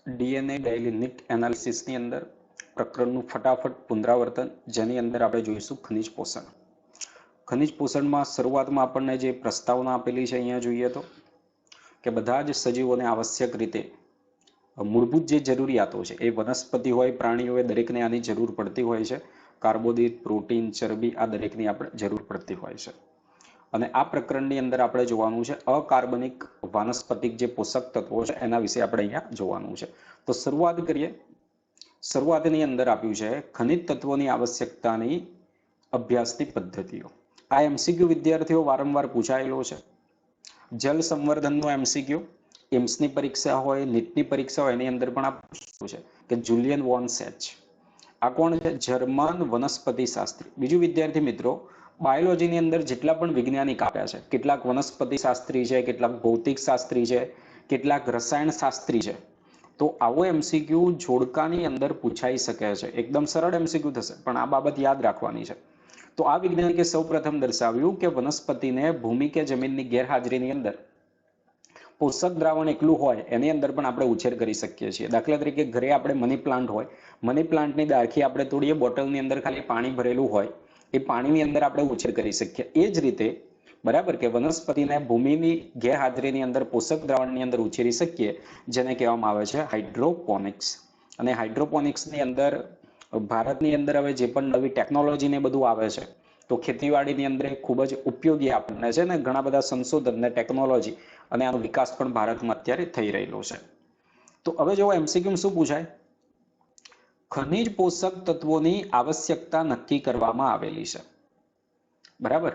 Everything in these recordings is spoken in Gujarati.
ડીએનએ ડેઇલી નીટ એનાલિસિસની અંદર પ્રકરણનું ફટાફટ પુનરાવર્તન, જેની અંદર આપણે જોઈશું ખનિજ પોષણ. ખનિજ પોષણમાં શરૂઆતમાં આપણને જે પ્રસ્તાવના આપેલી છે અહીંયા જોઈએ તો કે બધા જ સજીવોને આવશ્યક રીતે મૂળભૂત જે જરૂરિયાતો છે એ વનસ્પતિ હોય પ્રાણી હોય દરેકને આની જરૂર પડતી હોય છે. કાર્બોદિત, પ્રોટીન, ચરબી આ દરેકની આપણે જરૂર પડતી હોય છે. અને આ પ્રકરણની અંદર આપણે જોવાનું છે અકાર્બનિક વાનસ્પતિક જે પોષક તત્વો છે એના વિશે આપણે અહીંયા જોવાનું છે. તો શરૂઆત કરીએ. શરૂઆતની અંદર આપ્યું છે ખનિજ તત્વોની આવશ્યકતાની અભ્યાસની પદ્ધતિઓ. આ એમસીક્યુ વિદ્યાર્થીઓ વારંવાર પૂછાયેલો છે. જલ સંવર્ધનનો એમસીક્યુ એમ્સની પરીક્ષા હોય, નીટની પરીક્ષા હોય, એની અંદર પણ આ પૂછ્યું છે કે જુલિયન વોન સેચ આ કોણ છે? જર્મન વનસ્પતિ શાસ્ત્રી. બીજું વિદ્યાર્થી મિત્રો, બાયોલોજીની અંદર જેટલા પણ વૈજ્ઞાનિક આપ્યા છે, કેટલાક વનસ્પતિ શાસ્ત્રી છે, કેટલાક ભૌતિક શાસ્ત્રી છે, કેટલાક રસાયણ શાસ્ત્રી છે. તો આવો એમસીક્યુ જોડકાની અંદર પૂછાઈ શકે છે. એકદમ સરળ એમસીક્યુ થશે, પણ આ બાબત યાદ રાખવાની છે. તો આ વૈજ્ઞાનિકે સૌપ્રથમ દર્શાવ્યું કે વનસ્પતિને ભૂમિ કે જમીનની ગેરહાજરીની અંદર પોષક દ્રાવણ એકલું હોય એની અંદર પણ આપણે ઉછેર કરી શકીએ છીએ. દાખલા તરીકે ઘરે આપણે મની પ્લાન્ટ હોય, મની પ્લાન્ટની ડાળખી આપણે તોડીએ, બોટલની અંદર ખાલી પાણી ભરેલું હોય, એ પાણીની અંદર આપણે ઉછેર કરી શકીએ. એ જ રીતે બરાબર કે વનસ્પતિને ભૂમિની ગેરહાજરીની અંદર પોષક દ્રાવણની અંદર ઉછેરી શકીએ, જેને કહેવામાં આવે છે હાઇડ્રોપોનિક્સ. અને હાઇડ્રોપોનિક્સની અંદર ભારતની અંદર હવે જે પણ નવી ટેકનોલોજી ને બધું આવે છે તો ખેતીવાડીની અંદર ખૂબ જ ઉપયોગી આપણને છે ને ઘણા બધા સંશોધન ને ટેકનોલોજી અને આનો વિકાસ પણ ભારતમાં અત્યારે થઈ રહેલો છે. તો હવે જો એમસીક્યુ શું પૂછાય? ખનિજ પોષક તત્વોની આવશ્યકતા નક્કી કરવામાં આવેલી છે. બરાબર,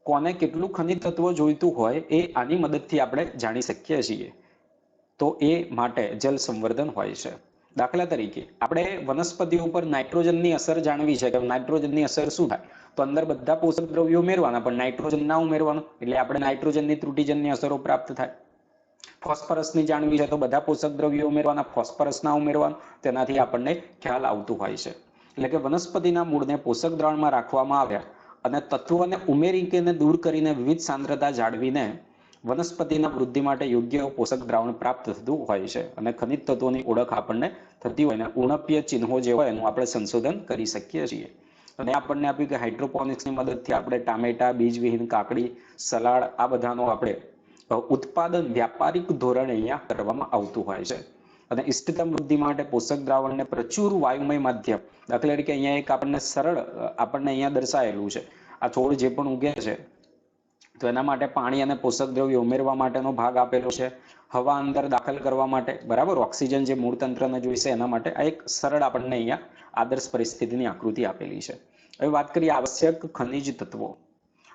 કોને કેટલું ખનિજ તત્વ જોઈતું હોય એ આની મદદથી આપણે જાણી શકીએ છીએ. તો એ માટે જલ સંવર્ધન હોય છે. દાખલા તરીકે આપણે વનસ્પતિઓ ઉપર નાઇટ્રોજનની અસર જાણવી છે કે નાઇટ્રોજનની અસર શું થાય? તો અંદર બધા પોષક દ્રવ્યો ઉમેરવાના, પણ નાઇટ્રોજન ના ઉમેરવાનું, એટલે આપણે નાઇટ્રોજનની ત્રુટીજન્ય અસરો પ્રાપ્ત થાય. ફોસ્ફરસની જાણવી છે તો બધા પોષક દ્રવ્યો ઉમેરવાના, ફોસ્ફરસ ના ઉમેરવાનું, તેનાથી આપણને ખ્યાલ આવતું હોય છે. એટલે કે વનસ્પતિના મૂળને પોષક દ્રાવણમાં રાખવામાં આવ્યા અને તત્વોને ઉમેરી કે દૂર કરીને વિવિધ સાંદ્રતા જાળવીને વનસ્પતિના વૃદ્ધિ માટે યોગ્ય પોષક દ્રાવણ પ્રાપ્ત થતું હોય છે. અને ખનિજ તત્વોની ઓળખ આપણને થતી હોય ને ઉણપીય ચિહ્નો જે હોય એનું આપણે સંશોધન કરી શકીએ છીએ. અને આપણને આપ્યું કે હાઇડ્રોપોનિક્સની મદદથી આપણે ટામેટા, બીજવિહીન કાકડી, સલાડ આ બધાનો આપણે ઉત્પાદન વ્યાપારિક ધોરણે અહીંયા કરવામાં આવતું હોય છે. અને ઇષ્ટતમ વૃદ્ધિ માટે પોષક દ્રાવણને પ્રચુર વાયુમય માધ્યમ, દાખલા તરીકે અહીંયા એક આપણને સરળ આપણને અહીંયા દર્શાવેલું છે, આ છોડ જે પણ ઉગે છે તો એના માટે પાણી અને પોષક દ્રવ્ય ઉમેરવા માટેનો ભાગ આપેલો છે, હવા અંદર દાખલ કરવા માટે, બરાબર, ઓક્સિજન જે મૂળ તંત્રને જોઈશે એના માટે. આ એક સરળ આપણને અહીંયા આદર્શ પરિસ્થિતિની આકૃતિ આપેલી છે. હવે વાત કરીએ આવશ્યક ખનિજ તત્વો.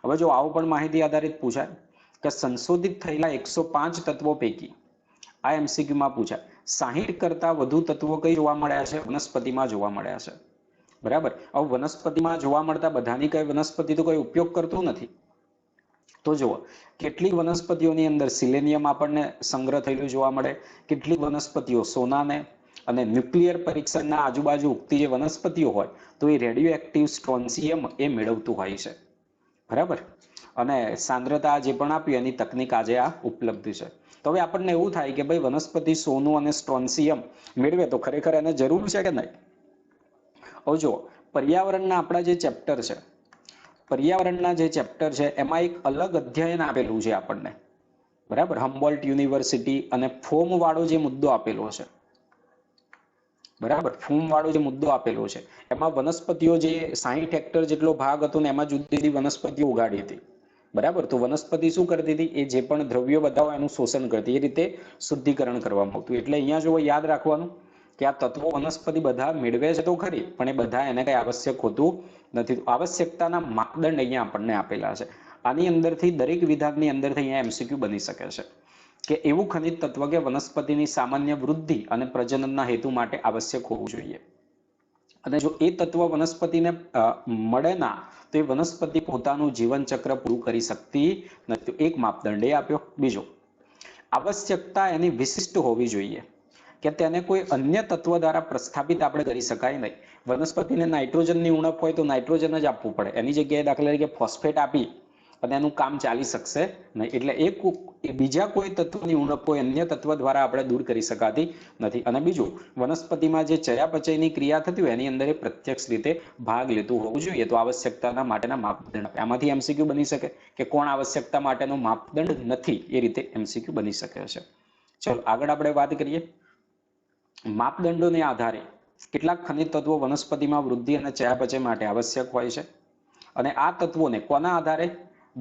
હવે જો આવો પણ માહિતી આધારિત પૂછાય કે સંશોધિત થયેલા 105 તત્વો પૈકી આ એમસીક્યુમાં પૂછાય 60 કરતા વધુ તત્વો કઈ જોવા મળ્યા છે? વનસ્પતિમાં જોવા મળ્યા છે. બરાબર, હવે વનસ્પતિમાં જોવા મળતા બધાની કઈ વનસ્પતિ તો કોઈ ઉપયોગ કરતું નથી. તો જુઓ, કેટલીક વનસ્પતિઓની અંદર સિલેનિયમ આપણને સંગ્રહ થયેલું જોવા મળે, કેટલીક વનસ્પતિઓ સોનાને અને ન્યુક્લિયર પરીક્ષણના આજુબાજુ ઉગતી જે વનસ્પતિઓ હોય તો એ રેડિયો એક્ટિવ સ્ટ્રોન્સિયમ એ મેળવતું હોય છે. બરાબર, અને સાંદ્રતા જે પણ આપ્યું એની તકનીક આજે આ ઉપલબ્ધ છે. તો હવે આપણને એવું થાય કે ભાઈ વનસ્પતિ સોનું અને સ્ટ્રોન્સિયમ મેળવે તો ખરેખર એને જરૂર છે કે નહીં? હવે જો પર્યાવરણના આપણા જે ચેપ્ટર છે, પર્યાવરણના જે ચેપ્ટર છે એમાં એક અલગ અધ્યયન આપેલું છે આપણને. બરાબર, હમ્બોલ્ટ યુનિવર્સિટી અને ફોમ વાળો જે મુદ્દો આપેલો છે, બરાબર, ફૂમ વાળો જે મુદ્દો આપેલો છે એમાં વનસ્પતિઓ જે 60 હેક્ટર જેટલો ભાગ હતો ને એમાં જુદી જુદી વનસ્પતિઓ ઉગાડી હતી. બરાબર, તો વનસ્પતિ શું કરતી હતી? એ જે પણ દ્રવ્યો બધા હોય એનું શોષણ કરતી, એ રીતે શુદ્ધિકરણ કરવામાં આવતું. એટલે અહીંયા જો યાદ રાખવાનું કે આ તત્વો વનસ્પતિ બધા મેળવે છે તો ખરી, પણ એ બધા એને કઈ આવશ્યક હોતું નથી. આવશ્યકતાના માપદંડ અહીંયા આપણને આપેલા છે. આની અંદરથી દરેક વિધાનની અંદરથી અહીંયા એમસીક્યુ બની શકે છે કે એવું ખનિજ તત્વ કે વનસ્પતિની સામાન્ય વૃદ્ધિ અને પ્રજનનના હેતુ માટે આવશ્યક હોવું જોઈએ. અને જો એ તત્વ વનસ્પતિને મળે ના તો એ વનસ્પતિ પોતાનું જીવન ચક્ર પૂરું કરી શકતી નથી. એક માપદંડ એ આપ્યો. બીજો, આવશ્યકતા એની વિશિષ્ટ હોવી જોઈએ કે તેને કોઈ અન્ય તત્વ દ્વારા પ્રસ્થાપિત આપણે કરી શકાય નહીં. વનસ્પતિને નાઇટ્રોજનની ઉણપ હોય તો નાઇટ્રોજન જ આપવું પડે, એની જગ્યાએ દાખલા તરીકે ફોસ્ફેટ આપી અને એનું કામ ચાલી શકશે નહીં. એટલે એ બીજા કોઈ તત્વની ઉણપ કોઈ અન્ય તત્વ દ્વારા આપણે દૂર કરી શકાતી નથી. અને બીજું, વનસ્પતિમાં જે ચયાપચયની ક્રિયા થતી હોય એની અંદર એ પ્રત્યક્ષ રીતે ભાગ લેતું હોવું જોઈએ. તો આવશ્યકતાના માટેના માપદંડ આમાંથી એમસીક્યુ બની શકે કે કોણ આવશ્યકતા માટેનો માપદંડ નથી, એ રીતે એમસીક્યુ બની શકે છે. ચલો આગળ આપણે વાત કરીએ. માપદંડોને આધારે કેટલાક ખનિજ તત્વો વનસ્પતિમાં વૃદ્ધિ અને ચયાપચય માટે આવશ્યક હોય છે. અને આ તત્વોને કોના આધારે?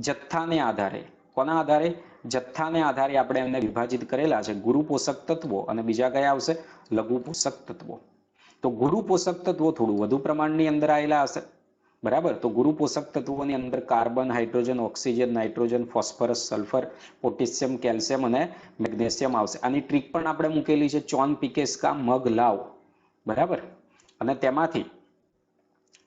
જથ્થાને આધારે. કોના આધારે? જથ્થાને આધારે આપણે એમને વિભાજિત કરેલા છે. ગુરુ પોષક તત્વો અને બીજા કયા આવશે? લઘુ પોષક તત્વો. તો ગુરુ પોષક તત્વો થોડું વધુ પ્રમાણની અંદર આવેલા હશે, બરાબર. તો ગુરુ પોષક તત્વોની અંદર carbon, hydrogen, oxygen, nitrogen, phosphorus, sulphur, potassium, calcium અને મેગ્નેશિયમ આવશે. આની ટ્રીક પણ આપણે મૂકેલી છે, ચોન પિકેસ્કા મગ લાવ, બરાબર. અને તેમાંથી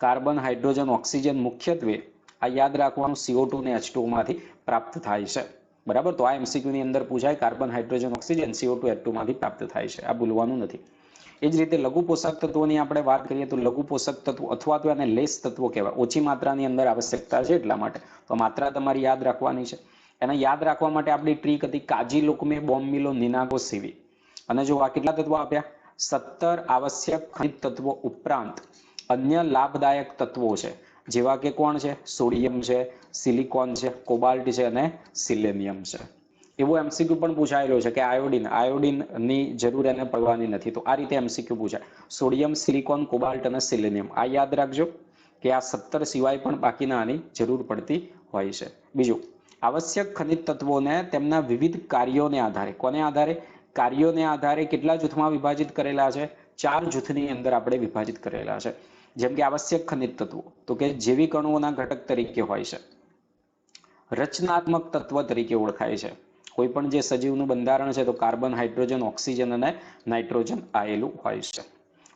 કાર્બન, હાઇડ્રોજન, ઓક્સિજન મુખ્યત્વે આ યાદ રાખવાનું CO2 ને H2O માંથી પ્રાપ્ત થાય છે, બરાબર. તો આ MCQ ની અંદર પૂછાય, carbon, hydrogen, oxygen CO2 H2O માંથી પ્રાપ્ત થાય છે, આ ભૂલવાનું નથી. એ જ રીતે લઘુ પોષક તત્વોની આપણે વાત કરીએ તો લઘુ પોષક તત્વો અથવા તો એને લેસ તત્વો કહેવાય. ઓછી માત્રાની અંદર આવશ્યકતા છે એટલા માટે. તો માત્રા તમારી યાદ રાખવાની છે. એને યાદ રાખવા માટે આપણી ટ્રીક હતી કાજી લુકમે બોમ્બિલો નિનાગો સીવી. અને જો આ કેટલા તત્વો આપ્યા? 17 આવશ્યક ખનિજ તત્વો ઉપરાંત અન્ય લાભદાયક તત્વો છે, જેવા કે કોણ છે? સોડિયમ છે, સિલિકોન છે, કોબાલ્ટ છે અને સિલેનિયમ છે. એવો એમસીક્યુ પણ પૂછાયેલો છે કે આયોડિનની જરૂર એને પડવાની નથી. તો આ રીતે એમસીક્યુ પૂછાય. સોડિયમ, સિલિકોન, કોબાલ્ટ અને સિલેનિયમ આ યાદ રાખજો કે આ 17 સિવાય પણ બાકીના આની જરૂર પડતી હોય છે. બીજું, આવશ્યક ખનિજ તત્વોને તેમના વિવિધ કાર્યોને આધારે, કોને આધારે? કાર્યોને આધારે કેટલા જૂથમાં વિભાજિત કરેલા છે? 4 જૂથની અંદર આપણે વિભાજિત કરેલા છે. જેમ કે આવશ્યક ખનિજ તત્વો તો કે જૈવિક અણુઓના ઘટક તરીકે હોય છે, રચનાત્મક તત્વ તરીકે ઓળખાય છે. કોઈ પણ જે સજીવનું બંધારણ છે તો કાર્બન, હાઇડ્રોજન, ઓક્સિજન અને નાઇટ્રોજન આવેલું હોય છે.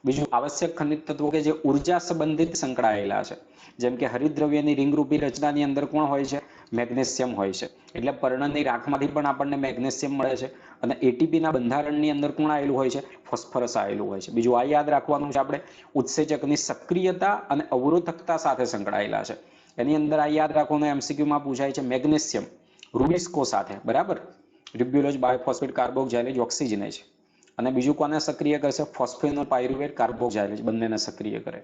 બીજું, આવશ્યક ખનિજ તત્વો કે જે ઉર્જા સંબંધિત સંકળાયેલા છે. જેમ કે હરિતદ્રવ્યની રિંગરૂપી રચનાની અંદર કોણ હોય છે? મેગ્નેશિયમ હોય છે. એટલે પર્ણની રાખમાંથી પણ આપણને મેગ્નેશિયમ મળે છે. અને એટીપીના બંધારણની અંદર કોણ આવેલું હોય છે? ફોસ્ફરસ આવેલું હોય છે. બીજું આ યાદ રાખવાનું છે આપણે, ઉત્સેચકની સક્રિયતા અને અવરોધકતા સાથે સંકળાયેલા છે. એની અંદર આ યાદ રાખવાનું એમસીક્યુમાં પૂછાય છે. મેગ્નેશિયમ રૂબિસ્કો સાથે, બરાબર. રિબ્યુલોઝ, બાયોફોસ્ફેટ, કાર્બોક્સિલેજ, ઓક્સિજનેજ. અને બીજું કોને સક્રિય કરશે? ફોસ્ફેનોલ પાયરુવેટ, કાર્બોક્સિલેજ બંનેને સક્રિય કરે.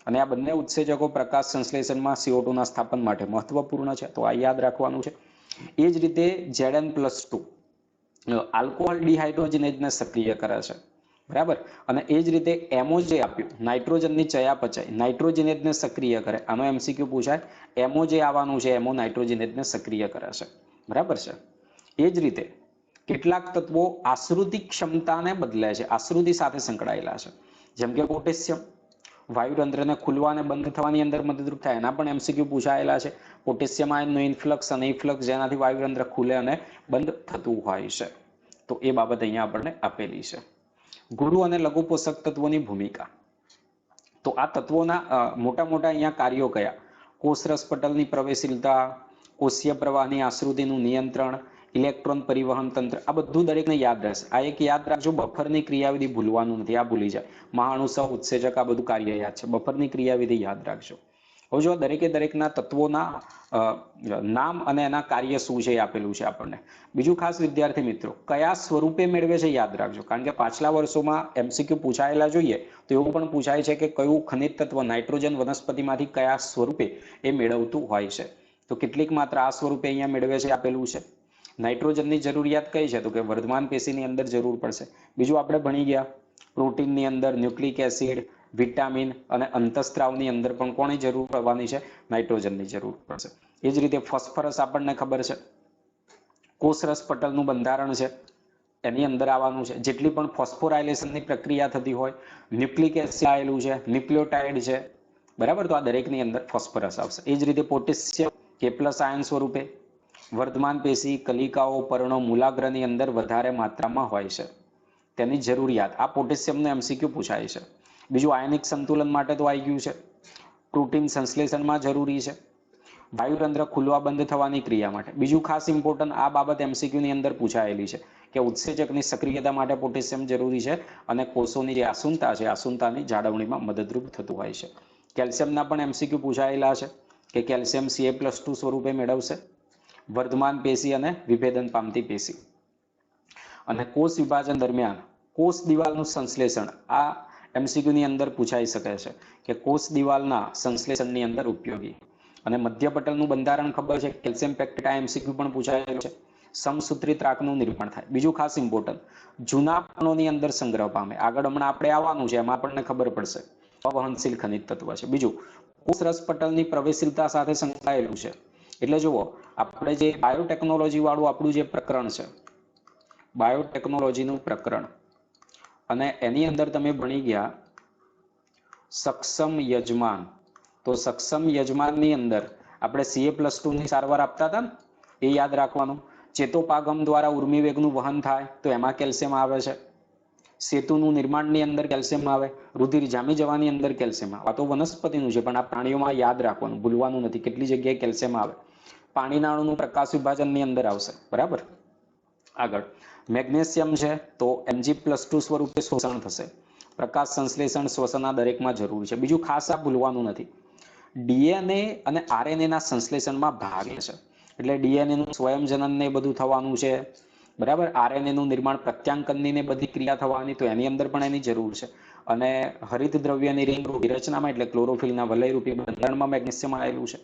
અને આ બંને ઉત્સેચકો પ્રકાશ સંશ્લેષણમાં CO2 ના સ્થાપન માટે મહત્વપૂર્ણ છે. તો આ યાદ રાખવાનું છે. એ જ રીતે Zn+2 આલ્કોહોલ ડિહાઇડ્રોજનેઝને સક્રિય કરે છે, બરાબર. અને એ જ રીતે એમઓ જે આપ્યું નાઇટ્રોજનની ચયાપચય નાઇટ્રોજનેઝને સક્રિય કરે. આનો એમસીક્યુ પૂછાય. એમઓ જે આવવાનું છે એમઓ નાઇટ્રોજનેઝને સક્રિય કરે છે, બરાબર છે. એ જ રીતે કેટલાક તત્વો આશ્રુતિ ક્ષમતાને બદલે છે, આશ્રુતિ સાથે સંકળાયેલા છે. જેમ કે પોટેશિયમ વાયુરંધ્રને ખુલવા અને બંધ થવાની અંદર મદદરૂપ થાય, એના પણ એમસીક્યુ પૂછાયેલા છે. પોટેશિયમ આયનનું ઇન્ફ્લક્સ અને ઇફ્લક્સ જેનાથી વાયુરંધ્ર ખુલે અને બંધ થતું હોય છે. તો એ બાબત અહીંયા આપણને આપેલી છે. ગુરુ અને લઘુ પોષક તત્વોની ભૂમિકા. તો આ તત્વોના મોટા મોટા અહીંયા કાર્યો કયા? કોષરસ પટલની પ્રવેશશીલતા, કોષીય પ્રવાહની આશ્રુતિનું નિયંત્રણ, ઇલેક્ટ્રોન પરિવહન તંત્ર, આ બધું દરેકને યાદ રહેશે. આ એક યાદ રાખજો, બફરની ક્રિયાવિધિ ભૂલવાનું નથી, આ ભૂલી જાય. મહાણુસવ, ઉત્સેચક આ બધું કાર્ય યાદ છે, બફરની ક્રિયાવિધિ યાદ રાખજો. હવે જો દરેકના તત્વોના નામ અને એના કાર્ય શું છે એ આપેલું છે આપણને. બીજું ખાસ વિદ્યાર્થી મિત્રો, કયા સ્વરૂપે મેળવે છે યાદ રાખજો, કારણ કે પાછલા વર્ષોમાં એમસીક્યુ પૂછાયેલા જોઈએ તો એવું પણ પૂછાય છે કે કયું ખનિજ તત્વ નાઇટ્રોજન વનસ્પતિમાંથી કયા સ્વરૂપે એ મેળવતું હોય છે. તો કેટલીક માત્ર આ સ્વરૂપે અહીંયા મેળવે છે આપેલું છે. નાઇટ્રોજનની જરૂરિયાત કઈ છે? તો કે વર્ધમાન પેશીની અંદર જરૂર પડશે. બીજું આપણે ભણી ગયા પ્રોટીનની અંદર ન્યુક્લિક એસિડ, વિટામિન અને અંતઃસ્ત્રાવની અંદર પણ કોની જરૂર પડવાની છે? નાઇટ્રોજનની જરૂર પડશે. એ જ રીતે ફોસ્ફરસ આપણને ખબર છે, કોષરસ પટલનું બંધારણ છે એની અંદર આવવાનું છે. જેટલી પણ ફોસ્ફોરાયલેશનની પ્રક્રિયા થતી હોય, ન્યુક્લિક એસિડ આવેલું છે, ન્યુક્લિયોટાઇડ છે, બરાબર. તો આ દરેકની અંદર ફોસ્ફરસ આવશે. એ જ રીતે પોટેશિયમ K+ આયન સ્વરૂપે વર્ધમાન પેશી, કલિકાઓ, પર્ણો, મૂલાગ્રની અંદર વધારે માત્રામાં હોય છે, તેની જરૂરિયાત. આ પોટેશિયમનો એમસીક્યુ પૂછાય છે. બીજું આયનિક સંતુલન માટે તો આવી ગયું છે. પ્રોટીન સંશ્લેષણમાં જરૂરી છે. વાયુરંધ્ર ખુલવા બંધ થવાની ક્રિયા માટે. બીજું ખાસ ઇમ્પોર્ટન્ટ આ બાબત એમસીક્યુની અંદર પૂછાયેલી છે કે ઉત્સેચકની સક્રિયતા માટે પોટેશિયમ જરૂરી છે અને કોષોની જે આસુનતા છે આસુનતાની જાળવણીમાં મદદરૂપ થતું હોય છે. કેલ્શિયમના પણ એમસીક્યુ પૂછાયેલા છે કે કેલ્શિયમ Ca+2 સ્વરૂપે મેળવશે, વર્ધમાન પેશી અને વિભેદન પામતી પેશી. અને કોષ વિભાજન દરમિયાન કોષ દિવાલનું સંશ્લેષણ આ MCQ ની અંદર પૂછાઈ શકે છે કે કોષ દિવાલના સંશ્લેષણની અંદર ઉપયોગી. અને મધ્યપટલનું બંધારણ ખબર છે, કેલ્શિયમ પેક્ટેટ આ MCQ પણ પૂછાયેલું છે. સમસૂત્રિત રાખનું નિર્માણ થાય. બીજું ખાસ ઇમ્પોર્ટન્ટ, જૂના કણોની અંદર સંગ્રહ પામે. આગળ હમણાં આપણે આવવાનું છે, એમાં આપણને ખબર પડશે અવહનશીલ ખનિજ તત્વ છે. બીજું કોષ રસપટલની પ્રવેશશીલતા સાથે સંકળાયેલું છે. એટલે જુઓ, આપણે જે બાયોટેકનોલોજી વાળું આપણું જે પ્રકરણ છે, બાયોટેકનોલોજીનું પ્રકરણ, અને એની અંદર તમે ભણી ગયા સક્ષમ યજમાન. તો સક્ષમ યજમાનની અંદર આપણે Ca+2 ની સારવાર આપતા હતા ને, એ યાદ રાખવાનું. ચેતોપાગમ દ્વારા ઉર્મિવેગનું વહન થાય તો એમાં કેલ્શિયમ આવે છે. સેતુનું નિર્માણની અંદર કેલ્શિયમ આવે. રુધિર જામી જવાની અંદર કેલ્શિયમ આવે. આ તો વનસ્પતિનું છે, પણ આ પ્રાણીઓમાં યાદ રાખવાનું, ભૂલવાનું નથી કેટલી જગ્યાએ કેલ્શિયમ આવે. પાણીના અણુનું પ્રકાશ વિભાજનની અંદર આવશે. બરાબર. આગળ મેગ્નેશિયમ છે તો Mg+2 સ્વરૂપે શોષણ થશે. પ્રકાશ સંશ્લેષણ શ્વસનના દરેકમાં જરૂરી છે. બીજું ખાસ આ ભૂલવાનું નથી, DNA અને RNA ના સંશ્લેષણમાં ભાગ લે છે. એટલે DNA નું સ્વયંજનન ને બધું થવાનું છે. બરાબર. RNA નું નિર્માણ પ્રત્યાંકનની ને બધી ક્રિયા થવાની, તો એની અંદર પણ એની જરૂર છે. અને હરિત દ્રવ્યની રિંગરૂપી રચનામાં એટલે ક્લોરોફિલના વલયરૂપી બંધારણમાં મેગ્નેશિયમ આવેલું છે.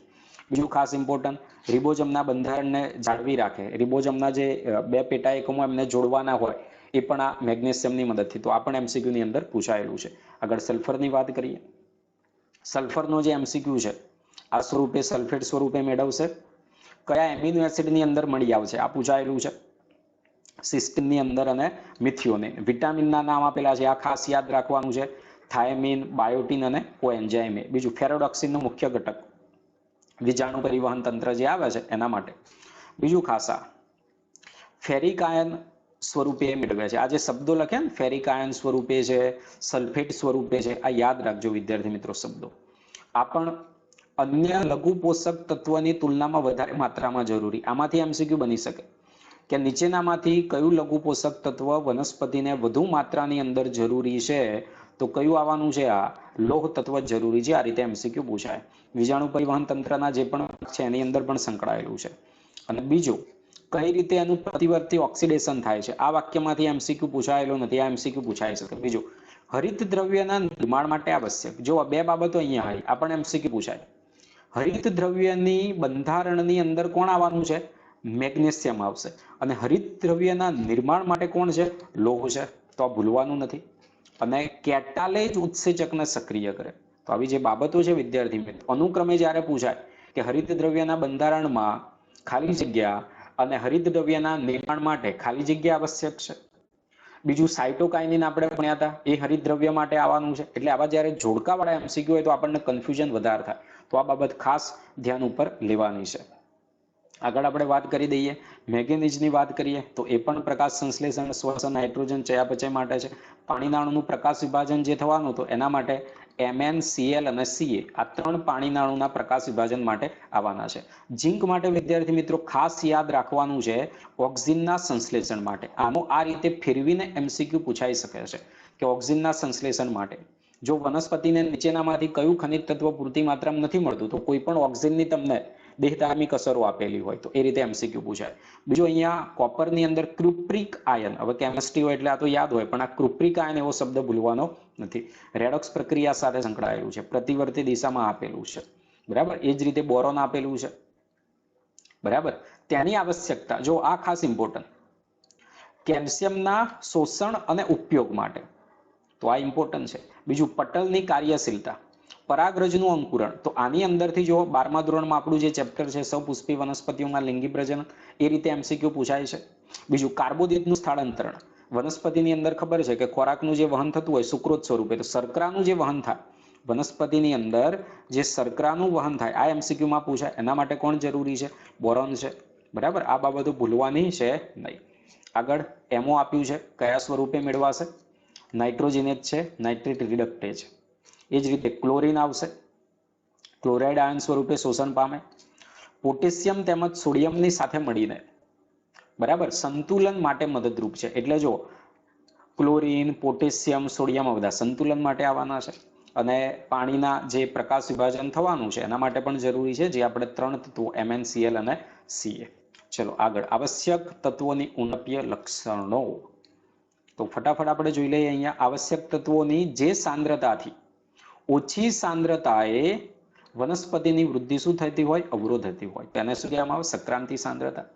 બીજું ખાસ ઇમ્પોર્ટન્ટ, રિબોઝમના બંધારણને જાળવી રાખે. રિબોઝમના જે બે પેટા એકમો એમને જોડવાના હોય એ પણ આ મેગ્નેશિયમની મદદથી. તો આ પણ MCQ ની અંદર પૂછાયેલું છે. આગળ સલ્ફરની વાત કરીએ. સલ્ફરનો જે MCQ છે આ સ્વરૂપે સલ્ફેટ સ્વરૂપે મેળવશે. કયા એમિનો એસિડની અંદર મળી આવશે આ પૂછાયેલું છે. સિસ્ટીનની અંદર અને મિથિયોનિન. વિટામિનના નામ આપેલા છે, આ ખાસ યાદ રાખવાનું છે. થાયમિન, બાયોટિન અને કોએન્ઝાઇમ. બીજું ફેરોડોક્સિનનો મુખ્ય ઘટક વિજાણુ પરિવહન તંત્ર જે આવે છે એના માટે. બીજું ખાસ આ ફેરિક આયન સ્વરૂપે મેળવે છે. આ જે શબ્દો લખ્યા ને, ફેરિક આયન સ્વરૂપે છે, સલ્ફેટ સ્વરૂપે છે, આ યાદ રાખજો વિદ્યાર્થી મિત્રો શબ્દો. આ પણ અન્ય લઘુ પોષક તત્વની તુલનામાં વધારે માત્રામાં જરૂરી. આમાંથી MCQ બની શકે કે નીચેનામાંથી કયું લઘુ પોષક તત્વ વનસ્પતિને વધુ માત્રાની અંદર જરૂરી છે, તો કયું આવવાનું છે? આ લોહ તત્વ જરૂરી છે. આ રીતે MCQ પૂછાય. વિજાણુ પરિવહન તંત્રના જે પણ છે એની અંદર પણ સંકળાયેલું છે. અને બીજું, કઈ રીતે એનું પ્રતિવર્તી ઓક્સિડેશન થાય છે, આ વાક્યમાંથી MCQ પૂછાયેલો નથી, આ MCQ પૂછાઈ શકે. બીજું, હરિત દ્રવ્યના નિર્માણ માટે આવશ્યક. જો બે બાબતો અહીંયા આવી, આ પણ MCQ પૂછાય. હરિત દ્રવ્યની બંધારણની અંદર કોણ આવવાનું છે? મેગ્નેશિયમ આવશે. અને હરિત દ્રવ્યના નિર્માણ માટે કોણ છે? લોહ છે. તો આ ભૂલવાનું નથી. અને કેટાલેજ ઉત્સેચકને સક્રિય કરે. તો આવી જે બાબતો છે વિદ્યાર્થી મિત્રો, અનુક્રમે જ્યારે પૂછાય કે હરિત દ્રવ્યના બંધારણમાં ખાલી જગ્યા અને હરિત દ્રવ્યના નિર્માણ માટે ખાલી જગ્યા આવશ્યક છે. બીજું સાયટોકાઇનિન આપણે ભણ્યા હતા, એ હરિત દ્રવ્ય માટે આવવાનું છે. એટલે આવા જ્યારે જોડકાવાળા MCQ હોય તો આપણને કન્ફ્યુઝન વધારે થાય. તો આ બાબત ખાસ ધ્યાન ઉપર લેવાની છે. આગળ આપણે વાત કરી દઈએ મેંગેનીઝની વાત કરીએ તો એ પણ પ્રકાશ સંશ્લેષણ, શ્વસન, નાઇટ્રોજન ચયાપચય માટે છે. પાણીના અણુનું પ્રકાશ વિભાજન જે થવાનું તો એના માટે Mn, Cl અને Ca આ ત્રણ પાણીના અણુના પ્રકાશ વિભાજન માટે આવવાના છે. ઝિંક માટે વિદ્યાર્થી મિત્રો ખાસ યાદ રાખવાનું છે, ઓક્સિજનના સંશ્લેષણ માટે. આનો આ રીતે ફેરવીને MCQ પૂછાઈ શકે છે કે ઓક્સિજનના સંશ્લેષણ માટે જો વનસ્પતિને નીચેનામાંથી કયું ખનિજ તત્વ પૂરતી માત્રામાં નથી મળતું, તો કોઈ પણ ઓક્સિજનની તમને દેહધાર્મિક અસરો આપેલી હોય તો એ રીતે MCQ પૂછાય. બીજું અહીંયા કોપરની અંદર ક્રુપ્રિક આયન, હવે કેમિસ્ટ્રી હોય એટલે આ તો યાદ હોય, પણ આ ક્રુપ્રિક આયન એવો શબ્દ ભૂલવાનો નથી. રેડોક્સ પ્રક્રિયા સાથે સંકળાયેલું છે, પ્રતિવર્તી દિશામાં આપેલું છે. બરાબર. એ જ રીતે બોરોન આપેલું છે. બરાબર. તેની આવશ્યકતા જો આ ખાસ ઇમ્પોર્ટન્ટ, કેલ્શિયમના શોષણ અને ઉપયોગ માટે, તો આ ઇમ્પોર્ટન્ટ છે. બીજું પટલની કાર્યશીલતા, પરાગરજનું અંકુરણ, તો આની અંદરથી જો 12મા ધોરણમાં આપણું જે ચેપ્ટર છે સપુષ્પી વનસ્પતિઓમાં લિંગી પ્રજનન, એ રીતે MCQ પૂછાય છે. બીજું કાર્બોદિતનું સ્થળાંતરણ, વનસ્પતિની અંદર ખબર છે કે ખોરાકનું જે વહન થતું હોય સુક્રોત સ્વરૂપે, તો શર્કરાનું જે વહન થાય વનસ્પતિની અંદર, જે શર્કરાનું વહન થાય આ MCQ માં પૂછાય. એના માટે કોણ જરૂરી છે? બોરોન છે. બરાબર. આ બાબતો ભૂલવાની છે નહીં. આગળ એમઓ આપ્યું છે, કયા સ્વરૂપે મેળવાશે? નાઇટ્રોજનેટ છે, નાઇટ્રેટ રિડક્ટેજ. એ જ રીતે ક્લોરીન આવશે, ક્લોરાઇડ આયન સ્વરૂપે શોષણ પામે. પોટેશિયમ તેમજ સોડિયમની સાથે મળીને બરાબર સંતુલન માટે મદદરૂપ છે. એટલે જો ક્લોરીન, પોટેશિયમ, સોડિયમ બધા સંતુલન માટે આવવાના છે. અને પાણીના જે પ્રકાશ વિભાજન થવાનું છે એના માટે પણ જરૂરી છે, જે આપણે ત્રણ તત્વો Mn, Cl અને Ca. ચલો આગળ, આવશ્યક તત્વોની ઉણપીય લક્ષણો. તો ફટાફટ આપણે જોઈ લઈએ અહીંયા આવશ્યક તત્વોની જે સાંદ્રતાથી ઓછી સાંદ્રતાએ વનસ્પતિની વૃદ્ધિ શું થતી હોય, અવરોધતી હોય, તેને શું કહેવામાં આવે, સક્રાંતિ સાંદ્રતા.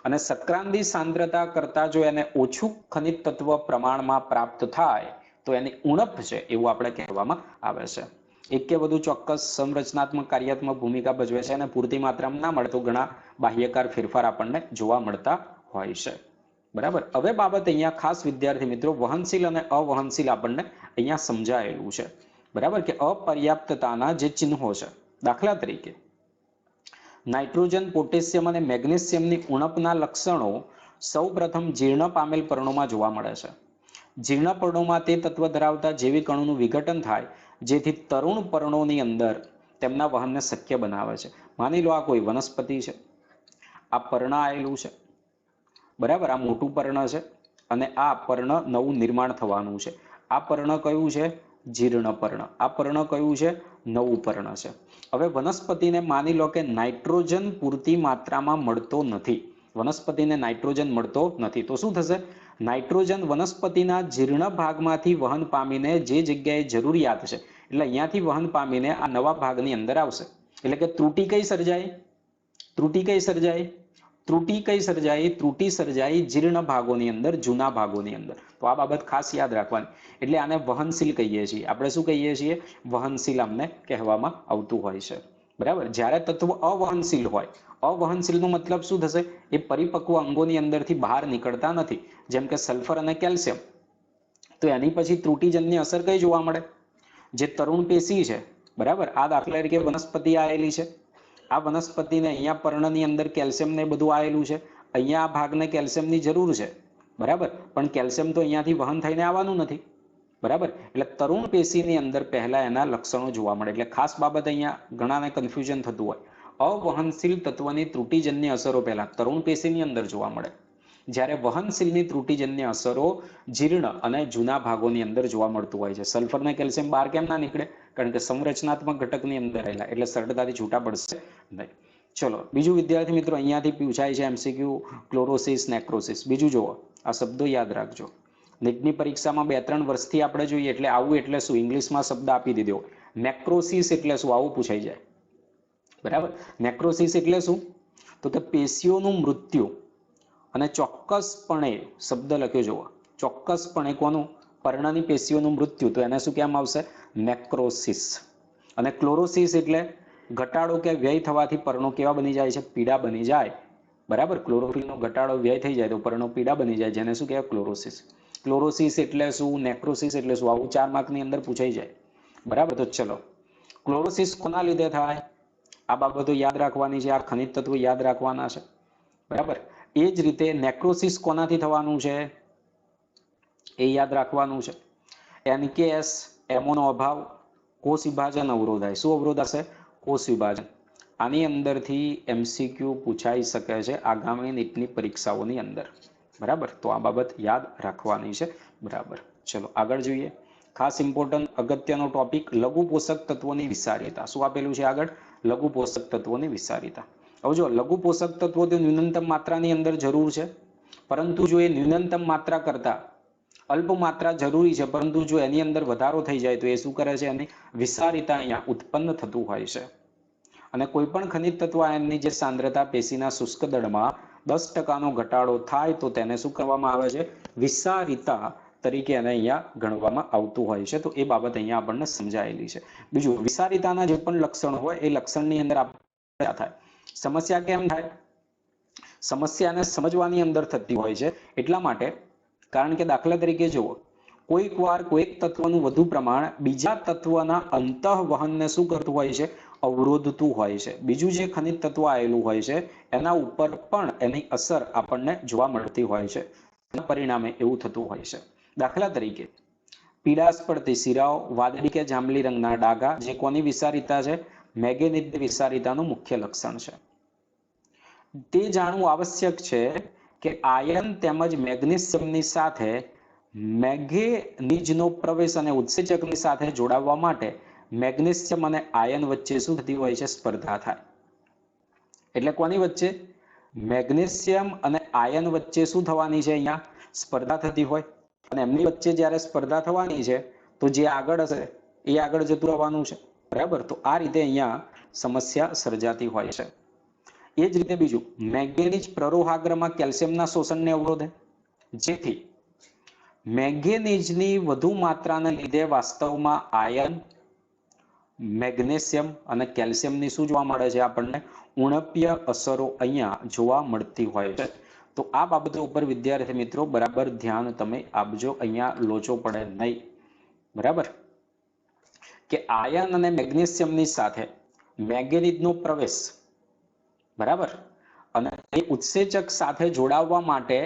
અને સક્રાંતિ સાંદ્રતા કરતા જો એને ઓછું ખનિજ તત્વ પ્રમાણમાં પ્રાપ્ત થાય તો એની ઉણપ છે એવું આપણે કહેવામાં આવે છે. એક કે વધુ ચોક્કસ સંરચનાત્મક કાર્યાત્મક ભૂમિકા ભજવે છે અને પૂરતી માત્રામાં ના મળે તો ઘણા બાહ્યકાર ફેરફાર આપણને જોવા મળતા હોય છે. બરાબર. હવે બાબત અહીંયા ખાસ વિદ્યાર્થી મિત્રો વહનશીલ અને અવહનશીલ આપણને અહીંયા સમજાયેલું છે. બરાબર, કે અપર્યાપ્તતાના જે ચિહ્નો છે, દાખલા તરીકે નાઇટ્રોજન, પોટેશિયમ અને મેગ્નેશિયમની ઉણપના લક્ષણો સૌપ્રથમ જીર્ણ પામેલ પર્ણોમાં જોવા મળે છે. જીર્ણ પર્ણોમાં તે તત્વ ધરાવતા જૈવિક અણુનું વિઘટન થાય જેથી તરુણ પર્ણોની અંદર તેમના વહનને શક્ય બનાવે છે. માની લો આ કોઈ વનસ્પતિ છે, આ પર્ણ આવેલું છે, બરાબર, આ મોટું પર્ણ છે અને આ પર્ણ નવું નિર્માણ થવાનું છે. આ પર્ણ કયું છે, જીર્ણ પર્ણ. આ પર્ણ કયું છે, નવું પર્ણ છે. હવે વનસ્પતિને માની લો કે નાઇટ્રોજન પૂરતી માત્રામાં મળતો નથી, વનસ્પતિને નાઇટ્રોજન મળતો નથી, તો શું થશે, નાઇટ્રોજન વનસ્પતિના જીર્ણ ભાગમાંથી વહન પામીને જે જગ્યાએ જરૂરિયાત છે એટલે અહીંયાથી વહન પામીને આ નવા ભાગની અંદર આવશે. એટલે કે ત્રુટિ કઈ સર્જાય, ત્રુટિ કઈ સર્જાય, ત્રુટિ કઈ સર્જાય, ત્રુટિ સર્જાય જીર્ણ ભાગોની અંદર, જૂના ભાગોની અંદર. તો આ બાબત ખાસ યાદ રાખવાની. એટલે આને વહનશીલ કહીએ છીએ આપણે. શું કહીએ છીએ, વહનશીલ અમને કહેવામાં આવતું હોય છે. બરાબર. જ્યારે તત્વ અવહનશીલ હોય, અવહનશીલનો મતલબ શું થશે, એ પરિપક્વ અંગોની અંદરથી બહાર નીકળતા નથી, જેમ કે સલ્ફર અને કેલ્શિયમ. તો એની પછી ત્રુટિજન્ય અસર કઈ જોવા મળે, જે તરુણ પેશી છે, બરાબર, આ દાખલા તરીકે વનસ્પતિ આવેલી છે, આ વનસ્પતિને અહીંયા પર્ણની અંદર કેલ્શિયમ ને બધું આવેલું છે, અહીંયા આ ભાગને કેલ્શિયમની જરૂર છે, બરાબર, પણ કેલ્શિયમ તો અહીંયાથી વહન થઈને આવવાનું નથી, બરાબર. એટલે તરુણ પેશીની અંદર પહેલા એના લક્ષણો જોવા મળે. એટલે ખાસ બાબત અહીંયા ઘણાને કન્ફ્યુઝન થતું હોય, અવહનશીલ તત્વની ત્રુટિજન્ય અસરો પહેલા તરુણ પેશીની અંદર જોવા મળે, જ્યારે વહનશીલની ત્રુટિજન્ય અસરો જીર્ણ અને જૂના ભાગોની અંદર જોવા મળતું હોય છે. સલ્ફર ને કેલ્શિયમ બહાર કેમ ના નીકળે, કારણ કે સંરચનાત્મક ઘટકની અંદર રહેલા, એટલે સરળતાથી છૂટા પડશે નહીં. ચલો બીજું વિદ્યાર્થી મિત્રો અહીંયાથી પૂછાય છે એમસીક્યુ, ક્લોરોસિસ, નેક્રોસિસ. બીજું જુઓ, આ શબ્દો યાદ રાખજો. નીટની પરીક્ષામાં 2-3 વર્ષથી આપણે જોઈએ એટલે આવું એટલે શું, ઇંગ્લિશમાં શબ્દ આપી દીધો, નેક્રોસિસ એટલે શું, આવું પૂછાઈ જાય. બરાબર. નેક્રોસિસ એટલે શું, તો કે પેશીઓનું મૃત્યુ. અને ચોક્કસપણે શબ્દ લખ્યો જુઓ, ચોક્કસપણે કોનું, પર્ણની પેશીઓનું મૃત્યુ, તો એને શું કહેવામાં આવશે, નેક્રોસિસ. અને ક્લોરોસિસ એટલે ઘટાડો કે વ્યય થવાથી પર્ણો કેવા બની જાય છે, પીળા બની જાય. બરાબર. ક્લોરોફિલનો ઘટાડો વ્યય થઈ જાય તો પર્ણો પીળા બની જાય, જેને શું કહેવાય, ક્લોરોસિસ. ક્લોરોસિસ એટલે શું, નેક્રોસિસ એટલે શું, આવું 4 માર્કની અંદર પૂછાઈ જાય. બરાબર. તો ચલો, ક્લોરોસિસ કોના લીધે થાય, આ બાબતો યાદ રાખવાની છે, આ ખનિજ તત્વો યાદ રાખવાના છે. બરાબર. એ જ રીતે નેક્રોસિસ કોનાથી થવાનું છે એ યાદ રાખવાનું છે. એનકેએસ, એમોનો અભાવ, કોષ વિભાજન અવરોધાય. શું અવરોધાશે, કોષ વિભાજન. આની અંદરથી એમસીક્યુ પૂછાઈ શકે છે આગામી નીટની પરીક્ષાઓની અંદર. બરાબર. તો આ બાબત યાદ રાખવાની છે. બરાબર. ચલો આગળ જોઈએ. ખાસ ઇમ્પોર્ટન્ટ અગત્યનો ટોપિક, લઘુ પોષક તત્વોની વિસારિતા. શું આપેલું છે આગળ, લઘુ પોષક તત્વોની વિસારિતા. હવે જો લઘુ પોષક તત્વો તો ન્યૂનતમ માત્રાની અંદર જરૂર છે, પરંતુ જો એ ન્યૂનતમ માત્રા કરતા અલ્પ માત્રા જરૂરી છે, પરંતુ જો એની અંદર વધારો થઈ જાય તો એ શું કરે છે, એની વિસારિતા અહીંયા ઉત્પન્ન થતું હોય છે. અને કોઈ પણ ખનિજ તત્વ આયનની જે સાંદ્રતા પેશીના શુષ્ક દળમાં 10% ઘટાડો થાય તો તેને શું કરવામાં આવે છે, વિસારિતા તરીકે એને અહીંયા ગણવામાં આવતું હોય છે. તો એ બાબત અહીંયા આપણને સમજાયેલી છે. બીજું, વિસારિતાના જે પણ લક્ષણો હોય એ લક્ષણની અંદર આપણે થાય. સમસ્યા કેમ થાય, સમસ્યાને સમજવાની અંદર થતી હોય છે. એટલા માટે, કારણ કે દાખલા તરીકે જુઓ, કોઈક વાર કોઈક તત્વનું વધુ પ્રમાણ બીજા તત્વના અંતઃવહનને શું કરતું હોય છે, અવરોધતું હોય છે. બીજું જે ખનિજ તત્વ આવેલું હોય છે એના ઉપર પણ એની અસર આપણને જોવા મળતી હોય છે. પરિણામે એવું થતું હોય છે. દાખલા તરીકે પીળાશ પડતી શિરાઓ, વાદળી કે જાંબલી રંગના ડાઘા, જે કોની વિસારિતા છે, મેંગેનીઝની વિસારિતાનું મુખ્ય લક્ષણ છે. તે જાણવું આવશ્યક છે કે આયન તેમજ મેગ્નેશિયમની સાથે મેંગેનીઝનો પ્રવેશ અને ઉત્સેચકની સાથે જોડાવવા માટે મેગ્નેશિયમ અને આયન વચ્ચે શું થતી હોય છે, સ્પર્ધા થાય. એટલે કોની વચ્ચે, મેગ્નેશિયમ અને આયન વચ્ચે શું થવાની છે? અહીંયા સ્પર્ધા થતી હોય, અને એમની વચ્ચે જ્યારે સ્પર્ધા થવાની છે તો જે આગળ હશે એ આગળ જતું રહેવાનું છે, બરાબર? તો આ રીતે અહીંયા સમસ્યા સર્જાતી હોય છે. એ જ રીતે બીજું, મેંગેનીઝ પ્રરોહાગ્રમાં કેલ્શિયમના શોષણને અવરોધે, જેથી મેંગેનીઝની વધુ માત્રાને લીધે વાસ્તવમાં આયન, મેગ્નેશિયમ અને કેલ્શિયમની શું જોવા મળે છે? આપણને ઉણપીય અસરો અહીંયા જોવા મળતી હોય છે. તો આ બાબતો ઉપર વિદ્યાર્થી મિત્રો બરાબર ધ્યાન તમે આપજો, અહીંયા લોચો પડે નહીં, બરાબર? કે આયન અને મેગ્નેશિયમની સાથે મેંગેનીઝનો પ્રવેશ, બરાબર, અને એ ઉત્સેચક સાથે જોડાવવા માટે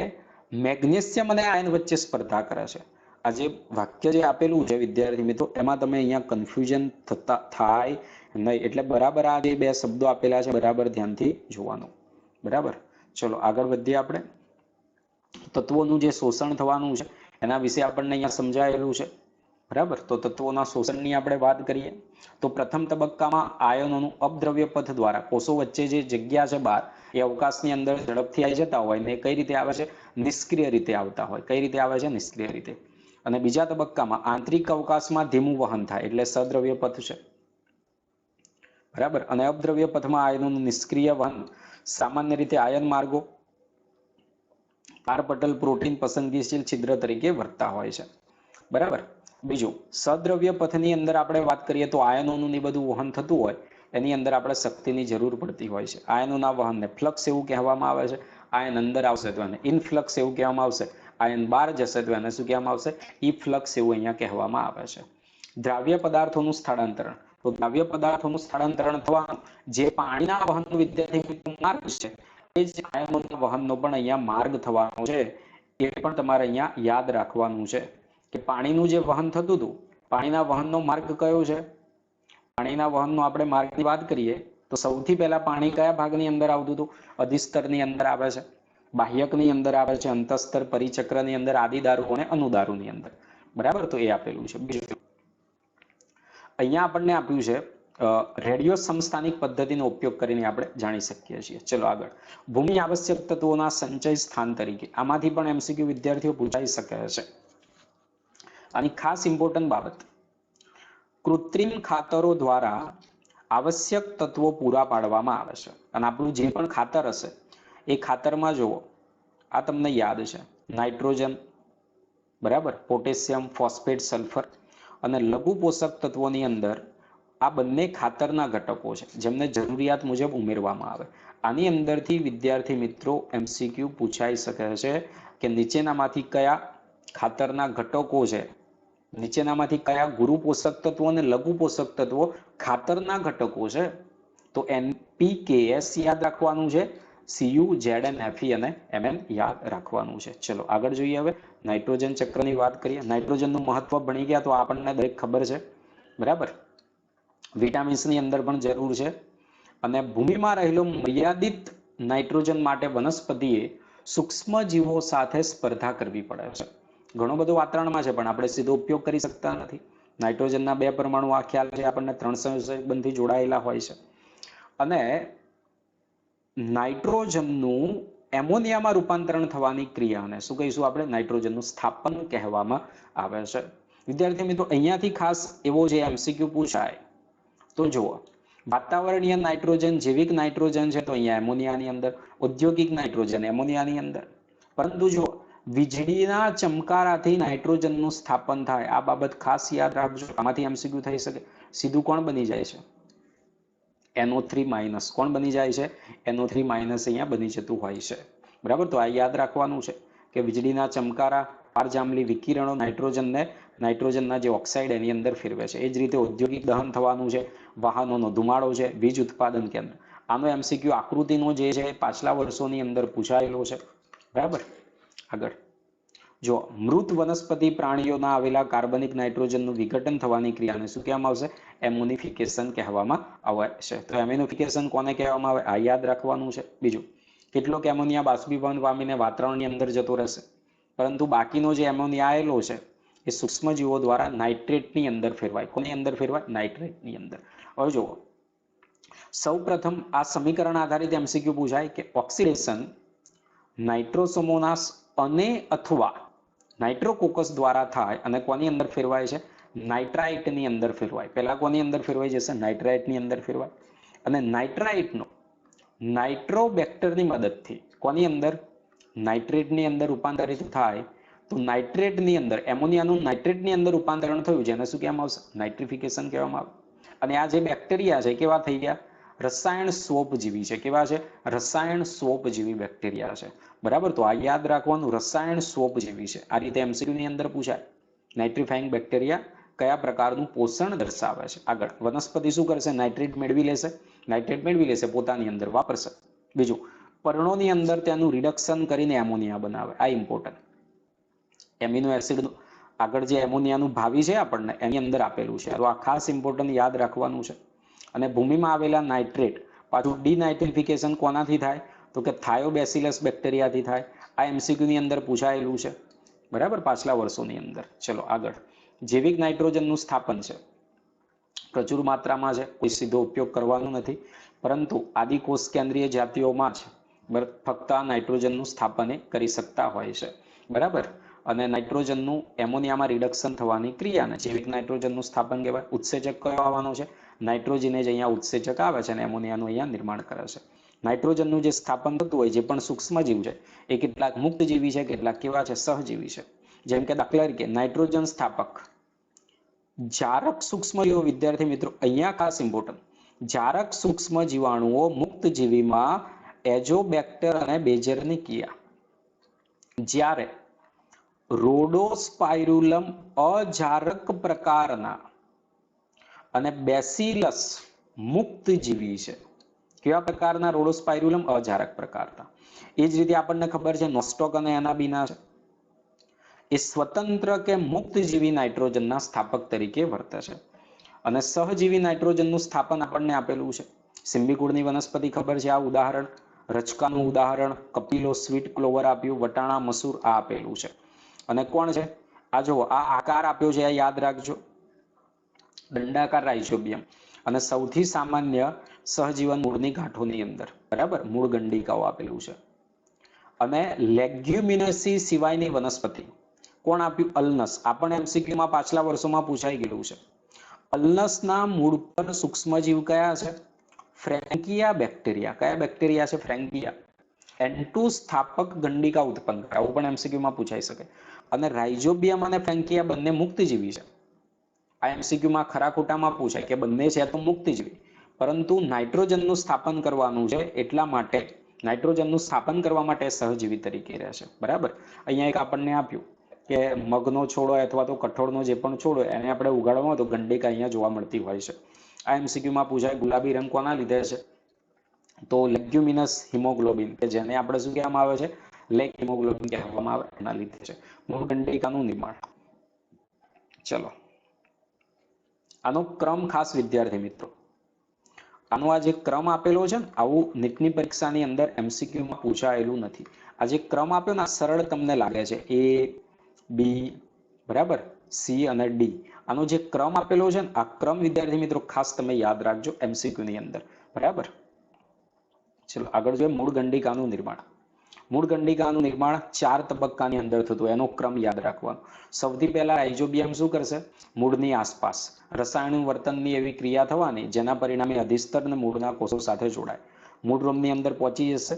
મેગ્નેશિયમ અને આયન વચ્ચે સ્પર્ધા કરે છે. આ જે વાક્ય જે આપેલું છે વિદ્યાર્થી મિત્રો, એમાં તમે અહીંયા કન્ફ્યુઝન થાય નહીં. એટલે બરાબર આ જે બે શબ્દો આપેલા છે બરાબર ધ્યાનથી જોવાનું, બરાબર? ચલો આગળ વધીએ. આપણે તત્વોનું જે શોષણ થવાનું છે એના વિશે આપણને અહીંયા સમજાયેલું છે, બરાબર? તો તત્વોના શોષણની આપણે વાત કરીએ તો પ્રથમ તબક્કામાં આયનોનું અપદ્રવ્ય પથ દ્વારા કોષો વચ્ચે જે જગ્યા છે બહાર, એ અવકાશની અંદર ઝડપથી આવી જતા હોય ને કઈ રીતે આવે છે? નિષ્ક્રિય રીતે આવતા હોય. કઈ રીતે આવે છે? નિષ્ક્રિય રીતે. અને બીજા તબક્કામાં આંતરિક અવકાશમાં ધીમું વહન થાય એટલે સદ્રવ્ય પથ છે, બરાબર? અને અપદ્રવ્ય પથમાં આયનોનું નિષ્ક્રિય વહન સામાન્ય રીતે આયન માર્ગો, પારપટલ પ્રોટીન પસંદગીશીલ છિદ્ર તરીકે વર્તતા હોય છે, બરાબર? બીજું, સદ્રવ્ય પથની અંદર આપણે વાત કરીએ તો આયનોનું બધું વહન થતું હોય એની અંદર આપણે શક્તિની જરૂર પડતી હોય છે. આયનોના વહનને ફ્લક્સ એવું કહેવામાં આવે છે. આયન અંદર આવશે તો એને ઇનફ્લક્સ એવું કહેવામાં આવશે. આયન બહાર જશે તો એને શું કહેવામાં આવશે? ઇફ્લક્સ એવું અહીંયા કહેવામાં આવે છે. દ્રાવ્ય પદાર્થોનું સ્થળાંતરણ, તો દ્રાવ્ય પદાર્થોનું સ્થળાંતરણ થવાનું જે પાણીના વહનનું વિદ્યાર્થી માર્ગ છે એ જ આયનોના વહનનો પણ અહીંયા માર્ગ થવાનો છે. એ પણ તમારે અહીંયા યાદ રાખવાનું છે કે પાણીનું જે વહન થતું હતું, પાણીના વહનનો માર્ગ કયો છે? પાણીના વહનનો આપણે માર્ગની વાત કરીએ તો સૌથી પહેલા પાણી કયા ભાગની અંદર આવતું હતું? અધિસ્તરની અંદર આવે છે, બાહ્યકની અંદર આવે છે, અંતસ્તર, પરિચક્રની અંદર, આદિદારુ અને અનુદારુની અંદર, બરાબર? તો એ આપેલું છે. બીજું અહીંયા આપણને આપ્યું છે રેડિયો સમસ્થાનિક પદ્ધતિનો ઉપયોગ કરીને આપણે જાણી શકીએ છીએ. ચલો આગળ, ભૂમિ આવશ્યક તત્વોના સંચય સ્થાન તરીકે, આમાંથી પણ એમસીક્યુ વિદ્યાર્થીઓ પૂછાઈ શકે છે. આની ખાસ ઇમ્પોર્ટન્ટ બાબત, કૃત્રિમ ખાતરો દ્વારા આવશ્યક તત્વો પૂરા પાડવામાં આવે છે. અને આપણું જે પણ ખાતર હશે એ ખાતરમાં જુઓ, આ તમને યાદ છે, નાઇટ્રોજન, બરાબર, પોટેશિયમ, ફોસ્ફેટ, સલ્ફર અને લઘુ પોષક તત્વોની અંદર આ બંને ખાતરના ઘટકો છે જેમને જરૂરિયાત મુજબ ઉમેરવામાં આવે. આની અંદરથી વિદ્યાર્થી મિત્રો એમસીક્યુ પૂછાઈ શકે છે કે નીચેનામાંથી કયા ખાતરના ઘટકો છે, નીચેનામાંથી કયા ગુરુ પોષક તત્વો અને લઘુ પોષક તત્વો ખાતરના ઘટકો છે? તો NPKS યાદ રાખવાનું છે, CU, ZN, Fe અને Mn યાદ રાખવાનું છે. ચલો આગળ જોઈએ. હવે નાઇટ્રોજન ચક્રની વાત કરીએ. નાઇટ્રોજનનું મહત્વ ભણી ગયા તો આપણને દરેક ખબર છે, બરાબર? વિટામિન્સની અંદર પણ જરૂર છે. અને ભૂમિમાં રહેલો મર્યાદિત નાઇટ્રોજન માટે વનસ્પતિએ સૂક્ષ્મ જીવો સાથે સ્પર્ધા કરવી પડે છે. ઘણો બધો વાતાવરણમાં છે પણ આપણે સીધો ઉપયોગ કરી શકતા નથી. નાઇટ્રોજનના 2 પરમાણુ આ ખ્યાલ છે આપણને 3 સંયોજકબંધથી જોડાયેલા હોય છે. અને નાઇટ્રોજનનું એમોનિયામાં રૂપાંતરણ થવાની ક્રિયાને શું કહીશું આપણે? નાઇટ્રોજનનું સ્થાપન કહેવામાં આવે છે. વિદ્યાર્થી મિત્રો અહીંયાથી ખાસ એવો જે એમસીક્યુ પૂછાય તો જુઓ, વાતાવરણીય નાઇટ્રોજન, જૈવિક નાઇટ્રોજન છે તો અહીંયા એમોનિયાની અંદર, ઔદ્યોગિક નાઇટ્રોજન એમોનિયાની અંદર. પરંતુ જો વીજળીના ચમકારાથી નાઇટ્રોજનનું સ્થાપન થાય, આ બાબત ખાસ યાદ રાખજો. આમાંથી એમસીક્યુ થઈ શકે. સીધું કોણ બની જાય છે? NO3-. કોણ બની જાય છે? NO3- અહીંયા બની જતું હોય છે, બરાબર? તો આ યાદ રાખવાનું છે કે વીજળીના ચમકારા, પારજાંબલી વિકિરણો નાઇટ્રોજનના જે ઓક્સાઇડ એની અંદર ફેરવે છે. એ જ રીતે ઔદ્યોગિક દહન થવાનું છે, વાહનોનો ધુમાડો છે, વીજ ઉત્પાદન કેન્દ્ર. આનો એમસીક્યુ આકૃતિનો જે છે પાછલા વર્ષોની અંદર પૂછાયેલો છે, બરાબર? આગળ જો મૃત વનસ્પતિ પ્રાણીઓના આવેલા કાર્બનિક નાઇટ્રોજનનું વિઘટન થવાની ક્રિયાને શું કહેવામાં આવશે? એમોનિફિકેશન કહેવામાં આવે છે. તો એમોનિફિકેશન કોને કહેવામાં આવે? આ યાદ રાખવાનું છે. બીજું, કેટલોક એમોનિયા બાષ્પીભવન પામીને વાતાવરણની અંદર જતો રહેશે, પરંતુ બાકીનો જે એમોનિયા આવેલો છે એ સૂક્ષ્મજીવો દ્વારા નાઇટ્રેટની અંદર ફેરવાય. કોની અંદર ફેરવાય? નાઇટ્રેટની અંદર. હવે જુઓ, સૌપ્રથમ આ સમીકરણ આધારિત એમસીક્યુ પૂછાય કે ઓક્સિડેશન નાઇટ્રોસોમોનાસ અને અથવા નાઇટ્રોકોકસ દ્વારા થાય અને કોની અંદર ફેરવાય છે? નાઇટ્રાઇટની અંદર ફેરવાય. પહેલા કોની અંદર ફેરવાઈ જશે? નાઇટ્રાઇટની અંદર ફેરવાય. અને નાઇટ્રાઇટનો નાઇટ્રોબેક્ટરની મદદથી કોની અંદર? નાઇટ્રેટની અંદર રૂપાંતરિત થાય. તો નાઇટ્રેટની અંદર એમોનિયાનું નાઇટ્રેટની અંદર રૂપાંતરણ થયું, જેને શું કહેવામાં આવશે? નાઇટ્રિફિકેશન કહેવામાં આવે. અને આ જે બેક્ટેરિયા છે કેવા થઈ ગયા? રસાયણ સ્વોપજીવી છે. કેવા છે? રસાયણ સ્વોપજીવી બેક્ટેરિયા છે. બરાબર, તો આ યાદ રાખવાનું, રસાયણ સ્વોપજીવી છે. આ રીતે એમસીક્યુ ની અંદર પૂછાય. નાઇટ્રીફાઈંગ બેક્ટેરિયા કયા પ્રકારનું પોષણ દર્શાવે છે? આગળ વનસ્પતિ શું કરશે? નાઇટ્રેટ મેળવી લેશે. નાઇટ્રેટ મેળવી લેશે, પોતાની અંદર વાપરશે. બીજું, પર્ણોની અંદર તેનું રિડક્શન કરીને એમોનિયા બનાવે. આ ઇમ્પોર્ટન્ટ. એમિનો એસિડ આગળ જે એમોનિયાનું ભાવી છે આપણને એની અંદર આપેલું છે, તો આ ખાસ ઇમ્પોર્ટન્ટ યાદ રાખવાનું છે. અને ભૂમિમાં આવેલા નાઇટ્રેટ પાછું ડિનાઇટ્રિફિકેશન કોનાથી થાય? તો કે થાયોબેસિલસ બેક્ટેરિયાથી થાય. આ એમસીક્યુ ની અંદર પૂછાયેલું છે. બરાબર, પાછલા વર્ષોની અંદર. ચલો આગળ, જૈવિક નાઇટ્રોજનનું સ્થાપન છે, પ્રચુર માત્રામાં છે, કોઈ સીધો ઉપયોગ કરવાનો નથી, પરંતુ આદિકોષ કેન્દ્રીય જાતિઓમાં જ ફક્ત આ નાઇટ્રોજનનું સ્થાપન કરી શકતા હોય છે. બરાબર, અને નાઇટ્રોજનનું એમોનિયામાં રિડક્શન થવાની ક્રિયાને જૈવિક નાઇટ્રોજનનું સ્થાપન કહેવાય. ઉત્સેચક કયો આવવાનો છે? નાઇટ્રોજનેજ અહીંયા ઉત્સેચક આવે છે અને એમોનિયાનું અહીંયા નિર્માણ કરે છે. નાઇટ્રોજનનું જે સ્થાપન થતું હોય, જે પણ સૂક્ષ્મજીવ છે એ કેટલાક મુક્તજીવી છે, કેટલાક કેવા છે? સહજીવી છે. જેમ કે દાખલા તરીકે નાઇટ્રોજન સ્થાપક જારક સૂક્ષ્મજીવો. વિદ્યાર્થી મિત્રો અહીંયા ખાસ ઇમ્પોર્ટન્ટ, જારક સૂક્ષ્મ જીવાણુઓ મુક્તજીવીમાં એજોબેક્ટર અને બેજરની ક્રિયા. જ્યારે રોડોસ્પાયરુલમ અજારક પ્રકારના અને બેસિલસ મુક્તજીવી છે. કેવા પ્રકારના? રોડોસ્પાયરુલમ અજારક પ્રકારના. એ જ રીતે આપણને ખબર છે નોસ્ટોક અને એનાબીના છે. એ સ્વતંત્ર કે મુક્તજીવી નાઇટ્રોજનના સ્થાપક તરીકે વર્તે છે. અને સહજીવી નાઇટ્રોજનનું સ્થાપન આપણને આપેલું છે. સિમ્બીકુળની વનસ્પતિ ખબર છે, આ ઉદાહરણ. રચકાનું ઉદાહરણ, કપિલો સ્વીટ ક્લોવર આપ્યું, વટાણા મસૂર આ આપેલું છે. અને કોણ છે? આ જો આ આકાર આપ્યો છે, આ યાદ રાખજો, દંડાકાર રાઇઝોબિયમ. અને સૌથી સામાન્ય સહજીવન મૂળની ગાંઠોની અંદર. બરાબર, મૂળ ગંડિકાઓ આપેલું છે. અને લેગ્યુમિનેસી સિવાયની વનસ્પતિ કોણ આપ્યું? અલ્નસ. આપણને એમસીક્યુમાં પાછલા વર્ષોમાં પૂછાઈ ગયેલું છે. અલ્નસના મૂળ પર સૂક્ષ્મજીવ કયા છે? ફ્રેન્કિયા બેક્ટેરિયા. કયા બેક્ટેરિયા છે? ફ્રેન્કિયા. N2 સ્થાપક ગંડિકા ઉત્પન્ન કરે, આવું પણ એમસીક્યુમાં પૂછાઈ શકે. અને રાઇઝોબિયમ અને ફ્રેન્કિયા બંને મુક્તજીવી છે. આ એમસીક્યુમાં ખરા ખોટામાં પૂછાય કે બંને છે તો મુક્તજીવી, પરંતુ નાઇટ્રોજનનું સ્થાપન કરવાનું છે એટલા માટે નાઇટ્રોજનનું સ્થાપન કરવા માટે સહજીવી તરીકે રહેશે. બરાબર, અહીંયા એક આપણને આપ્યું કે મગનો છોડો અથવા તો કઠોળનો જે પણ છોડો એને આપણે ઉગાડવામાં તો ગંડિકા અહીંયા જોવા મળતી હોય છે. આ એમસીક્યુમાં પૂછાય ગુલાબી રંગ કોના લીધે છે? તો લેગ્યુમિનસ હિમોગ્લોબિન, કે જેને આપણે શું કહેવામાં આવે છે? લેગ હિમોગ્લોબિન કહેવામાં આવે, એના લીધે છે. મૂળ ગંડિકાનું નિર્માણ. ચલો, આનો ક્રમ ખાસ વિદ્યાર્થી મિત્રો, આનો આ જે ક્રમ આપેલો છે ને, આવું નીટની પરીક્ષાની અંદર એમસીક્યુમાં પૂછાયેલું નથી. આ જે ક્રમ આપ્યો ને, આ સરળ તમને લાગે છે, A, B, બરાબર, C અને D. આનો જે ક્રમ આપેલો છે ને, આ ક્રમ વિદ્યાર્થી મિત્રો ખાસ તમે યાદ રાખજો એમસીક્યુની અંદર. બરાબર, ચલો આગળ જોઈએ. મૂળ ગંડિકાનું નિર્માણ. મૂળ ગંડિકાનું નિર્માણ 4 તબક્કાની અંદર થતું, એનો ક્રમ યાદ રાખવાનો. સૌથી પહેલા રાઇઝોબિયમ શું કરશે? મૂળની આસપાસ રસાયણિક વર્તનની એવી ક્રિયા થવાની જેના પરિણામે અધિસ્તર અને મૂળના કોષો સાથે જોડાય, મૂળ રોમની અંદર પહોંચી જશે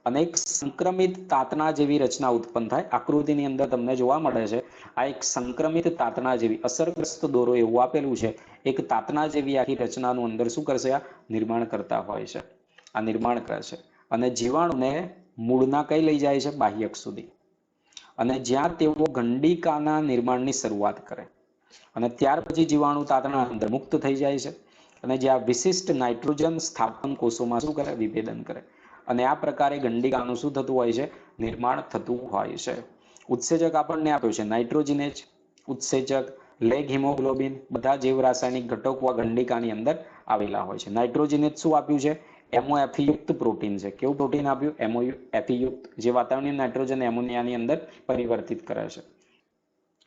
અને એક સંક્રમિત તાતણા જેવી રચના ઉત્પન્ન થાય. આકૃતિની અંદર તમને જોવા મળે છે આ એક સંક્રમિત તાતણા જેવી, અસરગ્રસ્ત દોરો એવું આપેલું છે. એક તાતણા જેવી આખી રચનાનું અંદર શું કરશે? આ નિર્માણ કરતા હોય છે, આ નિર્માણ કરે છે. અને જીવાણુને મૂળના કઈ લઈ જાય છે? બાહ્યક સુધી. અને જ્યાં તેઓ ગંડિકાના નિર્માણની શરૂઆત કરે અને ત્યાર પછી જીવાણુ તાતણા અંદર મુક્ત થઈ જાય છે અને જ્યાં વિશિષ્ટ નાઇટ્રોજન સ્થાપન કોષોમાં શું કરે? વિભેદન કરે. અને આ પ્રકારે ગંડિકાનું શું થતું હોય છે? નિર્માણ થતું હોય છે. ઉત્સેચક આપણને આપ્યો છે નાઇટ્રોજનેજ, ઉત્સેચક, લેગ હિમોગ્લોબિન, બધા જૈવ રાસાયણિક ઘટકો આ ગંડિકાની અંદર આવેલા હોય છે. નાઇટ્રોજનેજ શું આપ્યું છે? MOFE યુક્ત પ્રોટીન છે. કેવું પ્રોટીન આપ્યું? MOFE યુક્ત, જે વાતાવરણીય નાઇટ્રોજન એમોનિયાની અંદર પરિવર્તિત કરે છે.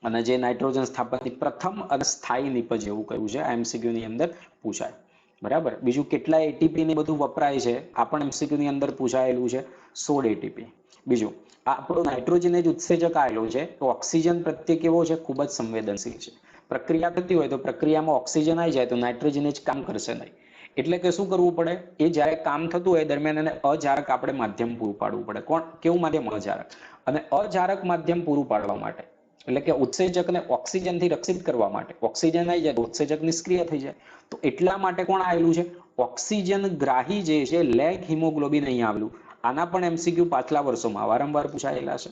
અને જે નાઇટ્રોજન સ્થાપનની પ્રથમ અને સ્થાયી નીપજ એવું કહ્યું છે, આ MCQ ની અંદર પૂછાય. બરાબર. બીજું કેટલા એટીપી ને બધું વપરાય છે આ પણ એમસીક્યુ ની અંદર પૂછાયેલું છે, 16 એટીપી. બીજું આ આપણો નાઇટ્રોજન જ ઉત્સેચક આવેલો છે તો ઓક્સિજન પ્રત્યે કેવો છે, ખૂબ જ સંવેદનશીલ છે. પ્રક્રિયા થતી હોય તો પ્રક્રિયામાં ઓક્સિજન આવી જાય તો નાઇટ્રોજન જ કામ કરશે નહીં, એટલે કે શું કરવું પડે, એ જ્યારે કામ થતું હોય દરમિયાન એને અજારક આપણે માધ્યમ પૂરું પાડવું પડે. કેવું માધ્યમ? અજારક. અને અજારક માધ્યમ પૂરું પાડવા માટે એટલે કે ઉત્સેચકને ઓક્સિજનથી રક્ષિત કરવા માટે ઓક્સિજન આવી જાય તો ઉત્સેચક નિષ્ક્રિય થઈ જાય. તો એટલા માટે કોણ આવેલું છે? ઓક્સિજન ગ્રાહી જે છે લેગ હિમોગ્લોબિન અહીં આવેલું. આના પણ એમસીક્યુ પાછલા વર્ષોમાં વારંવાર પૂછાયેલા છે.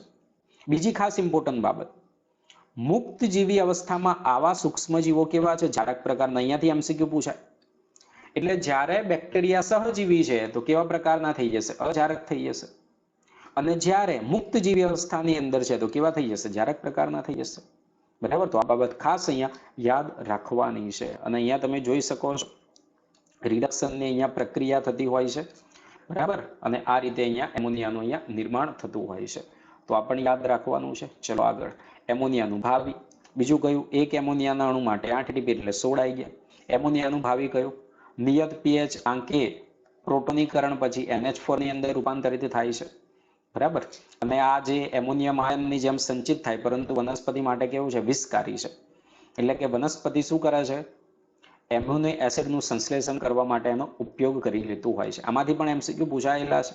બીજી ખાસ ઇમ્પોર્ટન્ટ બાબત, મુક્ત જીવી અવસ્થામાં આવા સૂક્ષ્મજીવો કેવા છે? જારક પ્રકારના. અહીંયાથી એમસીક્યુ પૂછાય. એટલે જ્યારે બેક્ટેરિયા સહજીવી છે તો કેવા પ્રકારના થઈ જશે? અજારક થઈ જશે. અને જ્યારે મુક્ત જીવી અવસ્થાની અંદર છે તો કેવા થઈ જશે? જારક પ્રકારના થઈ જશે. બરાબર. તો આ બાબત ખાસ અહીંયા યાદ રાખવાની છે. અને અહીંયા તમે જોઈ શકો છો રિડક્શનની અહીંયા પ્રક્રિયા થતી હોય છે. બરાબર. અને આ રીતે અહીંયા એમોનિયાનું અહીંયા નિર્માણ થતું હોય છે. તો આ પણ યાદ રાખવાનું છે. ચલો આગળ. એમોનિયાનું ભાવિ. બીજું કયું? એક એમોનિયાના અણુ માટે 8 એટીપી એટલે 16 આવી ગયા. એમોનિયાનું ભાવિ કયું? નિયત પીએચ આંકે પ્રોટોનીકરણ પછી NH4 ની અંદર રૂપાંતરિત થાય છે. બરાબર. અને આ જે એમોનિયમ આયનની જેમ સંચિત થાય, પરંતુ વનસ્પતિ માટે કેવું છે? વિષકારી છે. એટલે કે વનસ્પતિ શું કરે છે? એમ્યુનો એસિડનું સંશ્લેષણ કરવા માટે એનો ઉપયોગ કરી લેતું હોય છે. આમાંથી પણ એમસીક્યુ પૂછાયેલા છે.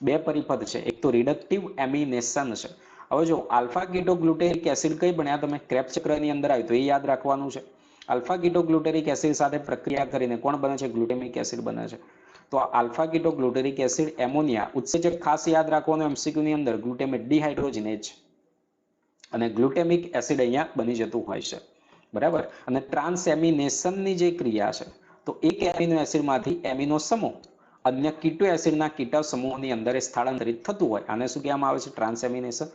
બે પરિપથ છે, એક તો રિડક્ટિવ એમિનેશન છે. હવે જો આલ્ફા કીટોગ્લુટેરિક એસિડ કઈ બન્યા તમે ક્રેબ્સ ચક્રની અંદર આવ્યું તો એ યાદ રાખવાનું છે. આલ્ફા કીટોગ્લુટેરિક એસિડ સાથે પ્રક્રિયા કરીને કોણ બને છે? ગ્લુટેમિક એસિડ બને છે. તો આલ્ફા કીટોગ્લુટેરિક એસિડ એમોનિયા ઉત્સેચક ખાસ યાદ રાખવાનું એમસીક્યુ ની અંદર ગ્લુટેમેટ ડિહાઇડ્રોજનેઝ અને ગ્લુટેમિક એસિડ અહીંયા બની જતું હોય છે. બરાબર. અને ટ્રાન્સએમિનેશનની જે ક્રિયા છે તો એક એમિનો એસિડમાંથી એમિનો સમૂહ અન્ય કીટો એસિડના કીટા સમૂહની અંદર સ્થળાંતરિત થતું હોય. આને શું કહેવામાં આવે છે? ટ્રાન્સએમિનેશન.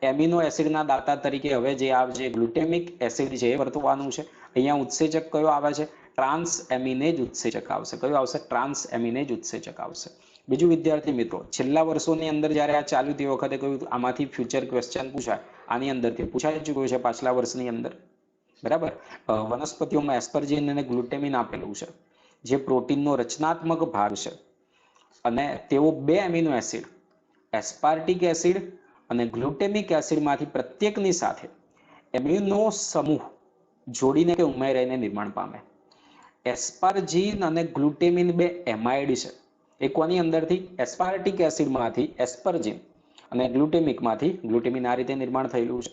એમિનો એસિડના દાતા તરીકે હવે જે જે ગ્લુટેમિક એસિડ છે એ વર્તવાનું છે. અહીંયા ઉત્સેચક કયો આવે છે? ટ્રાન્સ એમિનેજ ઉત્સેચક આવશે. કયો આવશે? ટ્રાન્સ એમિનેજ ઉત્સેચક આવશે. બીજું વિદ્યાર્થી મિત્રો, છેલ્લા વર્ષોની અંદર જ્યારે આ ચાલ્યું તે વખતે કહ્યું આમાંથી ફ્યુચર ક્વેશ્ચન પૂછાય, આની અંદરથી પૂછાઈ ચૂક્યું છે પાછલા વર્ષની અંદર. બરાબર. વનસ્પતિઓમાં એસ્પરજીન અને ગ્લુટેમિન આપેલું છે, જે પ્રોટીનનો રચનાત્મક ભાગ છે. અને તેઓ બે એમિનો એસિડ એસ્પાર્ટિક એસિડ અને ગ્લુટેમિક એસિડમાંથી પ્રત્યેકની સાથે એમિનો સમૂહ જોડીને કે ઉમેરાઈને નિર્માણ પામે. એસ્પાર્જીન અને ગ્લુટેમિન બે એમાઇડ છે. એ કોની અંદરથી? એસ્પાર્ટિક એસિડમાંથી એસ્પરજીન અને ગ્લુટેમિકમાંથી ગ્લુટેમિન. આ રીતે નિર્માણ થયેલું છે.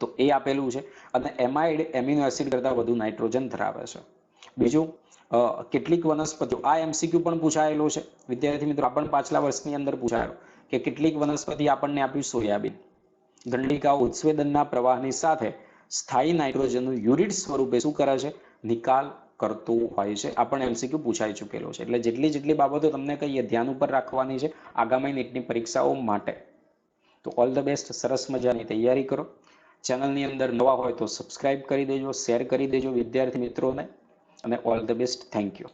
તો એ આપેલું છે. અને એમાઇડ એમિનો એસિડ કરતાં વધુ નાઇટ્રોજન ધરાવે છે. બીજું કેટલીક વનસ્પતિઓ, આ એમસીક્યુ પણ પૂછાયેલો છે વિદ્યાર્થી મિત્રો. આ પણ પાછલા વર્ષની અંદર પૂછાયેલો કે કેટલીક વનસ્પતિ આપણને આપ્યું સોયાબીન. ગંડિકાઓ ઉત્સેદનના પ્રવાહની સાથે સ્થાયી નાઇટ્રોજનનું યુરિટ સ્વરૂપે શું કરે છે? નિકાલ કરતું હોય છે. આ પણ એમસીક્યુ પૂછાઈ ચૂકેલો છે. એટલે જેટલી બાબતો તમને કહીએ ધ્યાન ઉપર રાખવાની છે આગામી નીટની પરીક્ષાઓ માટે. તો ઓલ ધ બેસ્ટ. સરસ મજાની તૈયારી કરો. ચેનલની અંદર નવા હોય તો સબસ્ક્રાઇબ કરી દેજો, શેર કરી દેજો વિદ્યાર્થી મિત્રોને. અને all the best. Thank you.